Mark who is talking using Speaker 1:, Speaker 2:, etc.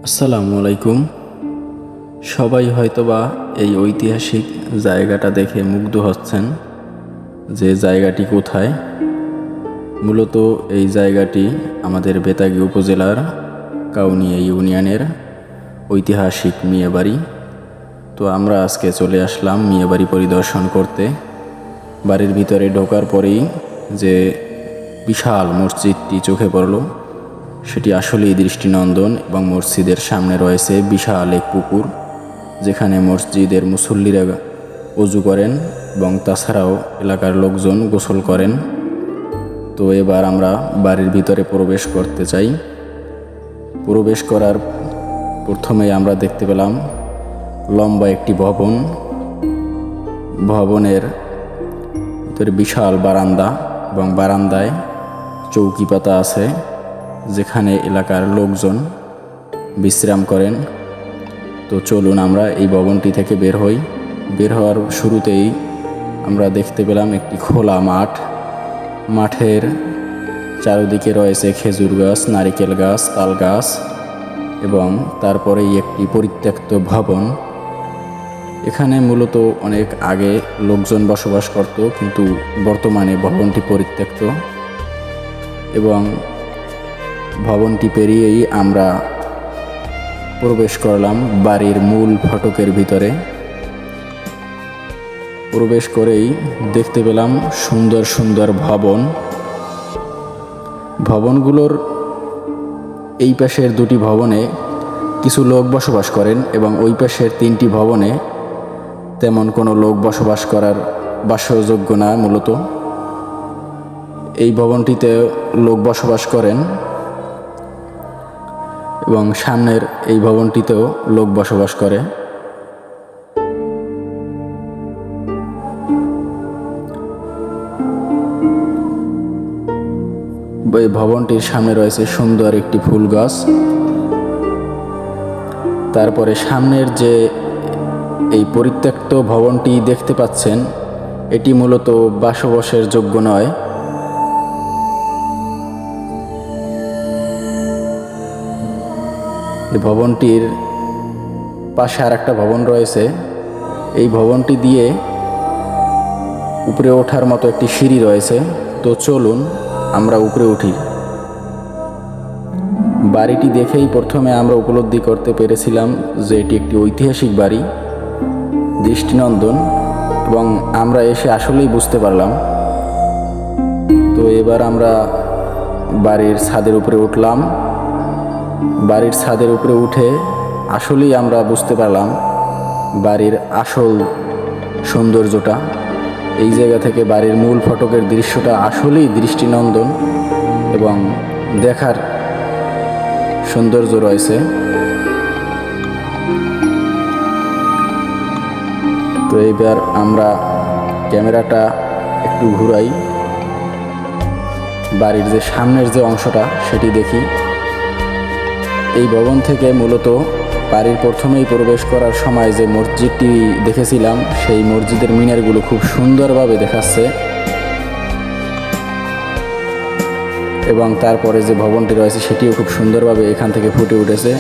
Speaker 1: আসসালামু আলাইকুম। সবাই হয়তোবা এই ঐতিহাসিক জায়গাটা দেখে মুগ্ধ হচ্ছেন যে জায়গাটি কোথায়। মূলত এই জায়গাটি আমাদের বেতাগী উপজেলার কাউনিয়া ইউনিয়নের ঐতিহাসিক মিয়াবাড়ি। তো আমরা আজকে চলে আসলাম মিয়াবাড়ি পরিদর্শন করতে। বাড়ির ভিতরে ঢোকার পরেই যে বিশাল মসজিদটি চোখে পড়ল, সেটি আসলেই দৃষ্টিনন্দন এবং মসজিদের সামনে রয়েছে বিশাল এক পুকুর, যেখানে মসজিদের মুসল্লিরা ওযু করেন এবং তাছাড়াও এলাকার লোকজন গোসল করেন। তো এবার আমরা বাড়ির ভিতরে প্রবেশ করতে চাই। প্রবেশ করার প্রথমেই আমরা দেখতে পেলাম লম্বা একটি ভবন। ভবনের ভিতরে বিশাল বারান্দা এবং বারান্দায় চৌকি পাতা আছে, যেখানে এলাকার লোকজন বিশ্রাম করেন। তো চলুন আমরা এই ভবনটি থেকে বের হই। বের হওয়ার শুরুতেই আমরা দেখতে পেলাম একটি খোলা মাঠ। মাঠের চারিদিকে রয়েছে খেজুর গাছ, নারিকেল গাছ, তাল গাছ এবং তারপরেই একটি পরিত্যক্ত ভবন। এখানে মূলত অনেক আগে লোকজন বসবাস করত, কিন্তু বর্তমানে ভবনটি পরিত্যক্ত। এবং ভবনটি পেরিয়েই আমরা প্রবেশ করলাম বাড়ির মূল ফটকের ভিতরে। প্রবেশ করেই দেখতে পেলাম সুন্দর সুন্দর ভবন। ভবনগুলোর এই পাশের দুটি ভবনে কিছু লোক বসবাস করেন এবং ওই পাশের তিনটি ভবনে তেমন কোনো লোক বসবাস করার বাসযোগ্য না। মূলত এই ভবনটিতে লোক বসবাস করেন এবং সামনের এই ভবনটিতেও লোক বসবাস করে। এই ভবনটির সামনে রয়েছে সুন্দর একটি ফুল গাছ। তারপরে সামনের যে এই পরিত্যক্ত ভবনটি দেখতে পাচ্ছেন, এটি মূলত বসবাসের যোগ্য নয়। এই ভবনটির পাশে আর একটা ভবন রয়েছে। এই ভবনটি দিয়ে উপরে ওঠার মতো একটি সিঁড়ি রয়েছে। তো চলুন আমরা উপরে উঠি। বাড়িটি দেখেই প্রথমে আমরা উপলব্ধি করতে পেরেছিলাম যে এটি একটি ঐতিহাসিক বাড়ি, দৃষ্টিনন্দন, এবং আমরা এসে আসলেই বুঝতে পারলাম। তো এবার আমরা বাড়ির ছাদের উপরে উঠলাম। বাড়ির ছাদের উপরে উঠে আসলেই আমরা বুঝতে পারলাম বাড়ির আসল সৌন্দর্যটা। এই জায়গা থেকে বাড়ির মূল ফটকের দৃশ্যটা আসলেই দৃষ্টিনন্দন এবং দেখার সৌন্দর্য রয়েছে। তো এইবার আমরা ক্যামেরাটা একটু ঘুরাই, বাড়ির যে সামনের যে অংশটা সেটি দেখি। এই ভবন থেকে মূলত বাড়ির প্রথমেই প্রবেশ করার সময় যে মসজিদটি দেখেছিলাম, সেই মসজিদের মিনারগুলো খুব সুন্দরভাবে দেখাচ্ছে। এবং তারপরে যে ভবনটি রয়েছে সেটিও খুব সুন্দরভাবে এখান থেকে ফুটে উঠেছে।